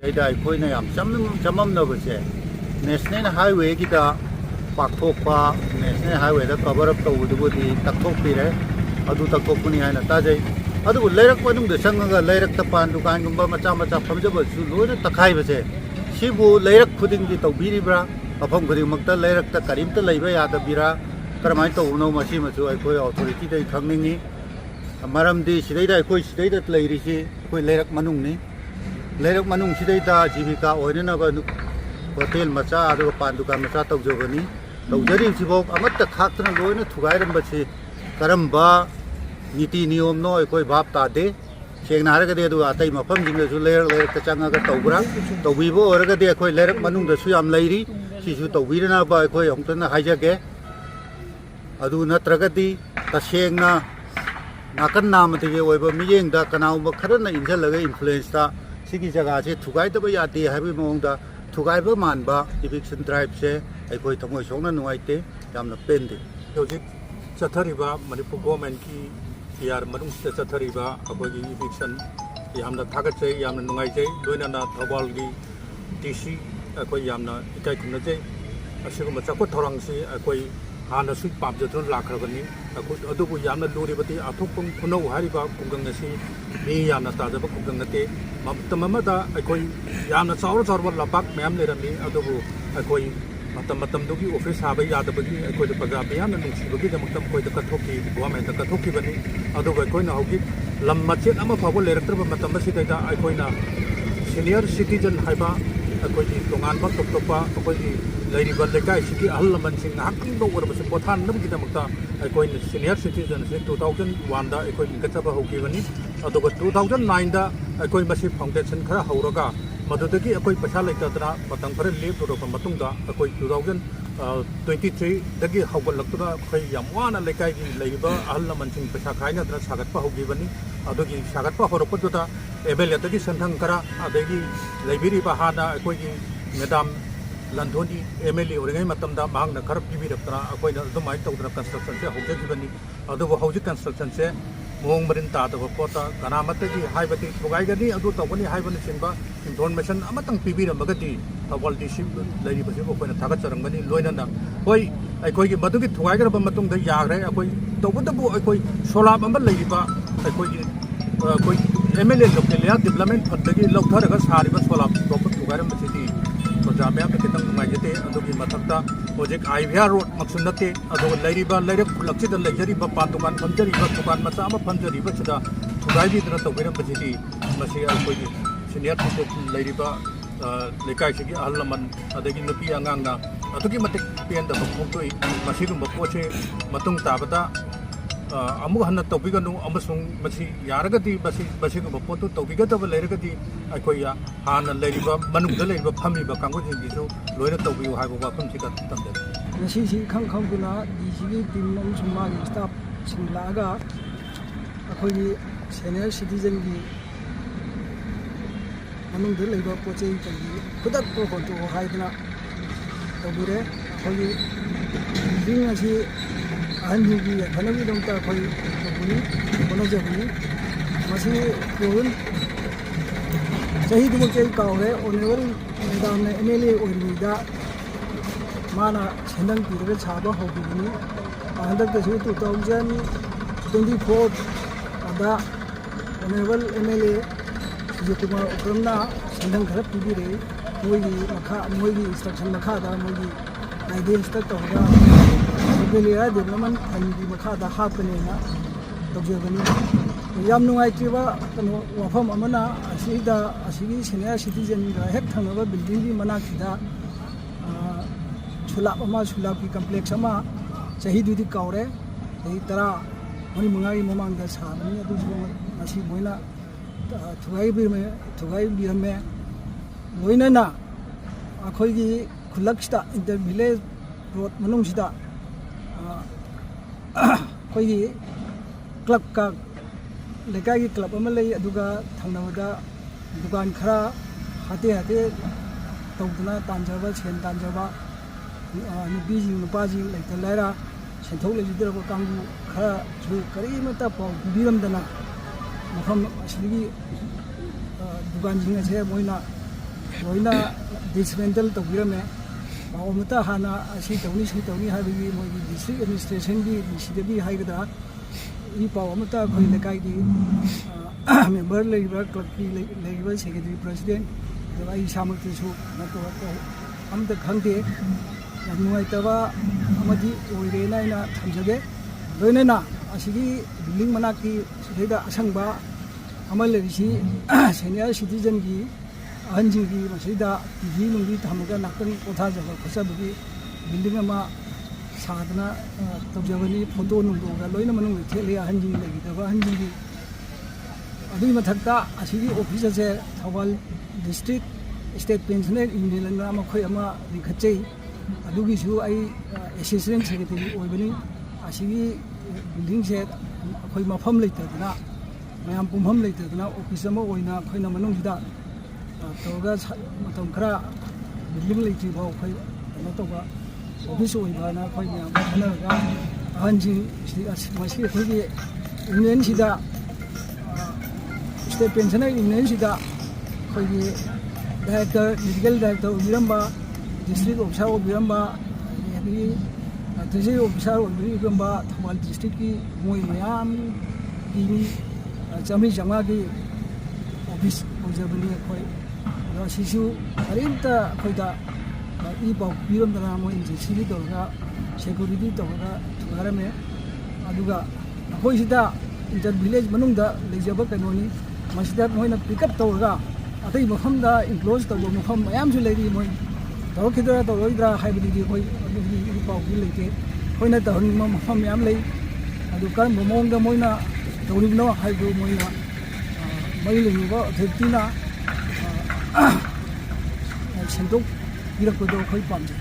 ꯑꯩꯈꯣꯏꯅ ꯌꯥꯝ ꯆꯃꯝꯅꯕꯁꯦ national ꯍꯥꯏꯋꯦꯒꯤꯗ ꯄꯥꯛꯊꯣꯛꯄ national ꯍꯥꯏꯋꯦꯗ cover up ꯇꯧꯕꯗꯨꯕꯨꯗꯤ ꯇꯛꯊꯣꯛꯄꯤꯔꯦ ꯑꯗꯨ ꯇꯛꯊꯣꯛꯄꯅꯤ ꯍꯥꯏꯅ ꯇꯥꯖꯩ ꯑꯗꯨꯕꯨ ꯂꯩꯔꯛ ꯃꯅꯨꯡꯗ ꯆꯪꯉꯒ ꯂꯩꯔꯛꯇ ꯄꯥꯟ ꯗꯨꯀꯥꯟꯒꯨꯝꯕ ꯃꯆꯥ ꯃꯆꯥ ꯐꯝꯖꯕꯁꯨ ꯂꯣꯏꯅ ꯇꯛꯈꯥꯏꯕꯁꯦ ꯁꯤꯕꯨ ꯂꯩꯔꯛ ꯈꯨꯗꯤꯡꯒꯤ ꯇꯧꯕꯤꯔꯤꯕ꯭ꯔꯥ ꯃꯐꯝ ꯈꯨꯗꯤꯡꯃꯛꯇ ꯂꯩꯔꯛꯇ ꯀꯔꯤꯝꯇ ꯂꯩꯕ ꯌꯥꯗꯕꯤꯔꯥ ꯀꯔꯝꯍꯥꯏꯅ ꯇꯧꯕꯅꯣ ꯃꯁꯤꯃꯁꯨ ꯑꯩꯈꯣꯏ ꯑꯣꯊꯣꯔꯤꯇꯤꯗꯒꯤ ꯈꯪꯅꯤꯡꯉꯤ ꯃꯔꯝꯗꯤ ꯁꯤꯗꯩꯗ ꯑꯩꯈꯣꯏ ꯁꯤꯗꯩꯗ ꯂꯩꯔꯤꯁꯤ ꯑꯩꯈꯣꯏ ꯂꯩꯔꯛ ꯃꯅꯨꯡꯅꯤ ꯂꯩꯔꯛ ꯃꯅꯨꯡꯁꯤꯗꯩꯗ ꯖꯤꯕꯤꯀꯥ ꯑꯣꯏꯅꯅꯕ ꯍꯣꯇꯦꯜ ꯃꯆꯥ ꯑꯗꯨꯒ ꯄꯥꯟ ꯗꯨꯀꯥꯟ ꯃꯆꯥ ꯇꯧꯖꯕꯅꯤ ꯇꯧꯖꯔꯤꯕꯁꯤꯐꯥꯎ ꯑꯃꯠꯇ ꯈꯥꯛꯇꯅ ꯂꯣꯏꯅ ꯊꯨꯒꯥꯏꯔꯝꯕꯁꯤ ꯀꯔꯝꯕ ꯅꯤꯇꯤ ꯅꯤꯌꯣꯝꯅꯣ ꯑꯩꯈꯣꯏ ꯚꯥꯞ ꯇꯥꯗꯦ ꯁꯦꯡꯅ ꯍꯥꯏꯔꯒꯗꯤ ꯑꯗꯨꯒ ꯑꯇꯩ ꯃꯐꯝꯁꯤꯡꯗꯁꯨ ꯂꯩꯔꯛꯇ ꯆꯪꯉꯒ ꯇꯧꯕ꯭ꯔꯥ ꯇꯧꯕꯤꯕ ꯑꯣꯏꯔꯒꯗꯤ ꯑꯩꯈꯣꯏ ꯂꯩꯔꯛ ꯃꯅꯨꯡꯗꯁꯨ ꯌꯥꯝ ꯂꯩꯔꯤ ꯁꯤꯁꯨ ꯇꯧꯕꯤꯅꯕ ꯑꯩꯈꯣই ꯑꯃꯨꯛꯇꯪ ꯍꯥꯏꯖꯒꯦ ꯑꯗꯨ ꯅꯠꯇ꯭ꯔꯒꯗꯤ ꯇꯁꯦꯡꯅ नाकन नामदगी ओइबा मियेंगदा कनाउबा खरना इंजलगा इन्फ्लुएंसता सिगी जगह से थुगाइदबा यादे हाबि मौंगदा थुगाइबा मानबा इविक्शन ड्राइव से अखोई थमोय सोंगना नुवाइते यामना पेंदे हौजिक चथरिबा मणिपुर गवर्नमेंट की यार मनुंग से चथरिबा अखोई इविक्शन यामना थागतसे यामना नुंगाइजे लोइनाना थौबाल की टीसी अखोई यामना इकाई खुनजे असिगुम चखोट थौरांगसी अखोई हाना सुई पामजथुन लाखरबनी अदुबु यामना लुरिबती अथोपम खुनौ हारिबा कुंगंगसी मी यामना ताजबा कुंगंगते ममतमदा अखोई यामना चाउर चाउर लपाक मैम लेरमी अदुबु अखोई मतम दुगी ऑफिस हाबा यादबगी अखोई प्रजा यामना नुंसिबगी दमक्तम कोई कथोकी गवर्नमेंट कथोकी बनी अदुबु अखोइना हौगी लम मचेत अमा फाबो लेरक्तरबा मतम बसिदैदा अखोइना सीनियर सिटीजन हाइबा अखोई तोंगानबा तोपतोपा अखोई लैरिबा लेकाई सिकी अहल लमनसिंग नाहकंग दौरबसे पोथान नबगिदमक्ता अखोई सीनियर सिटीजन से 2001 दा अखोई इंगचबा हौकीबनी अदुगा 2009 दा अखोई मसी फाउंडेशन खरा हौरगा मदुदगी अखोई पैसा लेतदना मतंग खरा लेपदोरबा मतुंगदा अखोई 2023 दगी हौगलक्तुना अखोई यामवाना लेकाई की लैरिबा अहल लमनसिंग पैसा खाइनदना सागतपा हौकीबनी अदुगी सागतपा हौरपदुदा एबेलेतगी संथंग खरा अदगी लैबिरिबा हाना अखोई मैडम लंधोनी एमएलए ओरngay matamda mahangna khar pibiraptana akoina adumai tawdra construction se hojekibani adubu hojik construction se mong marin ta da pota kanamatagi haibati thugai gani adu tawani haibani sinba information amatang pibiramagati tawaldi sim lari basi akoina thagat charangani loinana hoi akoi gi madugi thugai garaba matung da yagre akoi tawbudabu akoi solab amba lariba akoi MLA local development फंडगी लौथरगा सारिबा सोलाब तोप थुगारम बसिदी प्रजा मैम खितंग नुंगाइजते अदुगी मथक्ता प्रोजेक्ट आईवीआर रोड मक्सुनते अदु लैरिबा लैरक खुलक्सिदा लैजरिबा पान दुकान फंजरिबा दुकान मचा अमा फंजरिबा सिदा थुगाइबिदना तौबिरम बसिदी मसी अखोई सीनियर सिटीजन लैरिबा लेकाइसिगी अहल लमन अदगी नुपी अंगांगना अदुगी मतिक पेंदा बखोंतोई मसीगुम बपोचे मतुंग ताबदा अमुक हन्ना तौबिगनु अमसुंग मसी यारगदी बसिगुम पोतु तौबिगदब लेरगदी अखोई हाना लेरिबा मनुंगदा लेरिबा फमिबा कांगुजिंगिसु लोइना तौबियु हाइबा वाफम सिका तमदे मसी सी खंगखंगुना डीसीगी टीम अमसुंग मागी स्टाफ सिंगलागा अखोई सीनियर सिटीजन की मनुंगदा लेरिबा पोचेई तंगी खुदक तो कोंतो हाइदना तौबिरे अखोई बिल्डिंग असी अहनगी फनबीदमता अखोई तौबुनी होनजबनी मसी कोन चही दुमक चही कावरे ऑनरेबल मैडम ने एमएलए ओइलीदा माना सेंदंग पीरगे छाबा होबिनी हंदक तसु 2024 अदा ऑनरेबल एमएलए सुजकुमार उक्रमना सेंदंग खर पीबिरे मोगी इंस्ट्रक्शन मखादा मोगी गाइडेंस तक तौगा एमएलए डेवलपमेंट फंड की मखादा हापनेना तौजबनी याम नुंगाइत्रिबा कनो वाफम अमना असिदा असिगी सीनियर सिटीजन गा हेक थंगबा बिल्डिंग की मनाखिदा छुलाब की कम्प्लेक्स अमा चाही दुदी कावरे चाही तरा मनी मंगाई ममांग साबनी अदुसु मसी मोइना थुगाई बिरमे लोइनना अखोइगी खुलक्सता इंटर विलेज रोड मनुंगसिदा अखोइगी क्लब का लेकाई की क्लब अमा लई अदुगा थंगनबदा दुकान खरा हाते तौदना तांजबा सेन तांजबा नुपीजी नुपाजी लेते लेरा सेंथौ लेजिदरबा कांगु खरा जु करीमता पाउ बिरमदना मफम असलिगी दुकान जिंग से मोइना ꯂꯣꯏꯅ ꯗꯤꯁꯃꯦꯟꯇꯜ ꯇꯧꯕꯤꯔꯝꯃꯦ ꯄꯥꯎ ꯑꯃꯠꯇ ꯍꯥꯟꯅ ꯑꯁꯤ ꯇꯧꯅꯤ ꯁꯤ ꯇꯧꯅꯤ ꯍꯥꯏꯕꯒꯤ ꯃꯣꯏꯒꯤ ꯗꯤꯁꯇ꯭ꯔꯤꯛ ꯑꯦꯗꯃꯤꯅꯤꯁꯇ꯭ꯔꯦꯁꯟꯒꯤ ꯁꯤꯗꯕꯤ ꯍꯥꯏꯒꯗ꯭ꯔꯥ ꯏ ꯄꯥꯎ ꯑꯃꯠꯇ ꯑꯩꯈꯣꯏ ꯂꯩꯀꯥꯏꯒꯤ ꯃꯦꯝꯕꯔ ꯂꯩꯔꯤꯕ ꯀ꯭ꯂꯕꯀꯤ ꯂꯩꯔꯤꯕ ꯁꯦꯀ꯭ꯔꯦꯇꯔꯤ ꯄ꯭ꯔꯁꯤꯗꯦꯟ ꯑꯗꯨꯒ ꯑꯩ ꯏꯁꯥꯃꯛꯇꯁꯨ ꯑꯃꯠꯇ ꯈꯪꯗꯦ ꯌꯥꯝ ꯅꯨꯡꯉꯥꯏꯇꯕ ꯑꯃꯗꯤ ꯑꯣꯏꯔꯦꯅ ꯑꯩꯅ ꯊꯝꯖꯒꯦ ꯂꯣꯏꯅꯅ ꯑꯁꯤꯒꯤ ꯕꯤꯜꯗꯤꯡ ꯃꯅꯥꯛꯀꯤ ꯁꯤꯗꯩꯗ ꯑꯁꯪꯕ ꯑꯃ ꯂꯩꯔꯤꯁꯤ ꯁꯦꯅꯤꯌꯔ ꯁꯤꯇꯤꯖꯟꯒꯤ ꯑꯍꯟꯁꯤꯡꯒꯤ ꯃꯁꯤꯗ ꯇꯤꯚꯤ ꯅꯨꯡꯕꯤ ꯊꯝꯃꯒ ꯉꯥꯛꯇꯪ ꯄꯣꯊꯥꯖꯕ ꯈꯣꯠꯆꯕꯒꯤ ꯕꯤꯜꯗꯤꯡ ꯑꯃ ꯁꯥꯗꯅ ꯇꯧꯖꯕꯅꯤ ꯐꯣꯇꯣ ꯅꯨꯡꯗꯣꯒ ꯂꯣꯏꯅ ꯃꯅꯨꯡꯗ ꯊꯦꯠꯂꯤ ꯑꯍꯟꯁꯤꯡ ꯂꯩꯈꯤꯗꯕ ꯑꯍꯟꯁꯤꯡꯒꯤ ꯑꯗꯨꯒꯤ ꯃꯊꯛꯇ ꯑꯁꯤꯒꯤ ꯑꯣꯐꯤꯁ ꯑꯁꯦ ꯊꯧꯕꯥꯜ ꯗꯤꯁꯇ꯭ꯔꯤꯛ ꯏꯁꯇꯦꯠ ꯄꯦꯟꯁꯅꯔ ꯌꯨꯅꯤꯌꯟꯅ ꯃꯈꯣꯏ ꯑꯃ ꯂꯤꯡꯈꯠꯆꯩ ꯑꯗꯨꯒꯤꯁꯨ ꯑꯩ ꯑꯦꯁꯤꯁꯇꯦꯟ ꯁꯦꯀ꯭ꯔꯦꯇꯔꯤ ꯑꯣꯏꯕꯅꯤ ꯑꯁꯤꯒꯤ ꯕꯤꯜꯗꯤꯡꯁꯦ ꯑꯩꯈꯣꯏ ꯃꯐꯝ ꯂꯩꯇꯗꯅ ꯃꯌꯥꯝ ꯄꯨꯝꯐꯝ ꯂꯩꯇꯗꯅ ꯑꯣꯐꯤꯁ ꯑꯃ ꯑꯣꯏꯅ ꯑꯩꯈꯣꯏꯅ ꯃꯅꯨꯡꯁꯤꯗ ꯇꯧꯔꯒ ꯃꯇꯝ ꯈꯔ ꯕꯤꯜꯗꯤꯡ ꯂꯩꯇ꯭ꯔꯤ ꯐꯥꯎ ꯑꯩꯈꯣꯏ ꯀꯩꯅꯣ ꯇꯧꯕ ꯑꯣꯐꯤꯁ ꯑꯣꯏꯕꯅ ꯑꯩꯈꯣꯏ ꯃꯌꯥꯝ ꯈꯟꯅꯔꯒ ꯑꯍꯟꯁꯤꯡ ꯃꯁꯤ ꯑꯩꯈꯣꯏꯒꯤ ꯌꯨꯅꯤꯌꯟꯁꯤꯗ ꯏꯁꯇꯦꯠ ꯄꯦꯟꯁꯅꯔ ꯌꯨꯅꯤꯌꯟꯁꯤꯗ ꯑꯩꯈꯣꯏꯒꯤ ꯗꯥꯏꯔꯦꯛꯇꯔ ꯃꯦꯗꯤꯀꯦꯜ ꯗꯥꯏꯔꯦꯛꯇꯔ ꯑꯣꯏꯕꯤꯔꯝꯕ ꯗꯤꯁꯇ꯭ꯔꯤꯛ ꯑꯣꯐꯤꯁꯥꯔ ꯑꯣꯏꯕꯤꯔꯝꯕ ꯑꯗꯒꯤ ꯇ꯭ꯔꯦꯖꯔꯤ ꯑꯣꯐꯤꯁꯥꯔ ꯑꯣꯏꯕꯤꯔꯝꯕ ꯊꯧꯕꯥꯜ ꯗꯤꯁꯇ꯭ꯔꯤꯛꯀꯤ ꯃꯣꯏ ꯃꯌꯥꯝꯒꯤ ꯃꯤ 100-150ꯒꯤ ꯑꯣꯐꯤꯁ ꯑꯣꯏꯖꯕꯅꯤ ꯑꯩꯈꯣꯏ ꯑꯗꯣ ꯑꯁꯤꯁꯨ ꯀꯔꯤꯝꯇ ꯑꯩꯈꯣꯏꯗ ꯏ ꯄꯥꯎ ꯄꯤꯔꯝꯗꯅ ꯃꯣꯏ ꯑꯦꯖꯦꯟꯁꯤꯒꯤ ꯇꯧꯔꯒ ꯁꯦꯀ꯭ꯌꯨꯔꯤꯇꯤ ꯇꯧꯔꯒ ꯊꯨꯒꯥꯏꯔꯝꯃꯦ ꯑꯗꯨꯒ ꯑꯩꯈꯣꯏꯁꯤꯗ ꯏꯟꯇꯔ ꯚꯤꯂꯦꯖ ꯃꯅꯨꯡꯗ ꯂꯩꯖꯕ ꯀꯩꯅꯣꯅꯤ ꯃꯁꯤꯗ ꯃꯣꯏꯅ ꯄꯤꯛꯑꯞ ꯇꯧꯔꯒ ꯑꯇꯩ ꯃꯐꯝꯗ ꯏꯟꯀ꯭ꯂꯣꯖ ꯇꯧꯕ ꯃꯐꯝ ꯃꯌꯥꯝꯁꯨ ꯂꯩꯔꯤ ꯃꯣꯏ ꯇꯧꯔꯛꯈꯤꯗ꯭ꯔꯥ ꯇꯧꯔꯣꯏꯗ꯭ꯔꯥ ꯍꯥꯏꯕꯗꯨꯗꯤ ꯑꯩꯈꯣꯏ ꯑꯗꯨꯒꯤ ꯏ ꯄꯥꯎꯗꯤ ꯂꯩꯇꯦ ꯑꯩꯈꯣꯏꯅ ꯇꯧꯍꯟꯅꯤꯡꯕ ꯃꯐꯝ ꯃꯌꯥꯝ ꯂꯩ ꯑꯗꯨ ꯀꯔꯝꯕ ꯃꯑꯣꯡꯗ ꯃꯣꯏꯅ ꯇꯧꯔꯤꯕꯅꯣ ꯍꯥꯏꯕꯗꯨ ꯃꯣꯏꯅ ꯃꯔꯤ ꯂꯩꯅꯕ ꯑꯣꯊꯣꯔꯤꯇꯤꯅ ꯁꯦꯝꯗꯣꯛꯄꯤꯔꯛꯄꯗꯣ ꯑꯩꯈꯣꯏ ꯄꯥꯝꯖꯩ